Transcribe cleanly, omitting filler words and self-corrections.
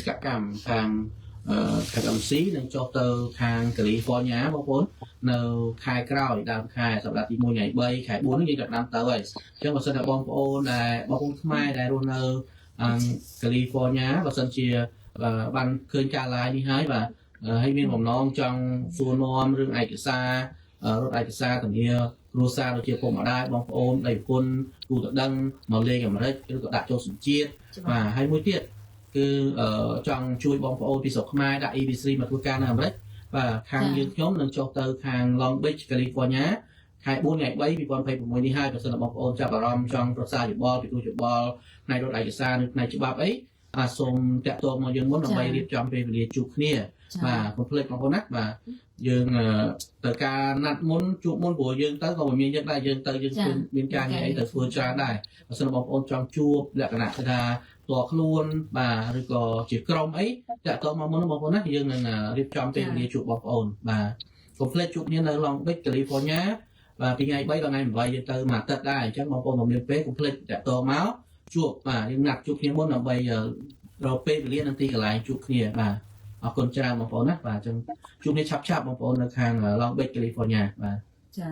các cảm hàng các cảm sĩនឹងចុះទៅខាងកាលីហ្វ័រញ៉ាបងប្អូននៅខែក្រោយដើមខែសម្រាប់ទី1ថ្ងៃ3ខែ4នេះយើងចាប់ដើមទៅហើយអញ្ចឹងបើសិនតែបងប្អូនដែលបងប្អូនខ្មែរដែលរស់នៅកាលីហ្វ័រញ៉ាបើសិនជាបានឃើញការ live នេះហើយបាទហើយមានបំណងចង់សួរនាំរឿងឯកសាររត់ឯកសារធានាគ្រួសារដូចជាពុកម្ដាយបងប្អូនដៃប្រពន្ធគូតដឹងមកលេងអាមេរិកឬក៏ដាក់ចូលសញ្ជាតិបាទហើយមួយទៀតគឺចង់ជួយបងប្អូនពីស្រុកខ្មែរដាក់ EB3 មកធ្វើការនៅអាមេរិកបាទខាងយើងខ្ញុំនឹងចុះទៅខាង Long Beach California ខែ4ថ្ងៃ3 2026នេះហើយបើសិនបងប្អូនចាប់អារម្មណ៍ចង់ប្រឹក្សាយោបល់ពីទូយោបល់ផ្នែករត់ឯកសារឬផ្នែកច្បាប់អីសូមតាក់ទងមកយើងមុនដើម្បីរៀបចំពេលវេលាជួបគ្នាបាទកុំភ្លេចបងប្អូនណាបាទយើងទៅការណាត់មុនជួបមុនព្រោះយើងទៅក៏មិនមានយើងដែរយើងទៅយើងមានការងារអីទៅធ្វើច្រើនដែរបើសិនបងប្អូនចង់ជួបលក្ខណៈថាផ្ទាល់ខ្លួនបាទឬក៏ជាក្រុមអីតាក់ទងមកមុនបងប្អូនណាយើងនឹងរៀបចំពេលវេលាជួបបងប្អូនបាទកុំភ្លេចជួបគ្នានៅ Long Beach California បាទពីថ្ងៃ3ដល់ថ្ងៃ8យើងទៅមួយអាទិត្យដែរអញ្ចឹងបងប្អូនមកមានពេលកុំភ្លេចតាក់ទងមកជួបបាទយើងណាត់ជួបគ្នាមុនដើម្បីរកពេលវេលានិងទីកន្លែងជួបគ្នាបាទអរគុណច្រើនបងប្អូនណាបាទអញ្ចឹងជួបគ្នាឆាប់ៗបងប្អូននៅខាង Long Beach California បាទចា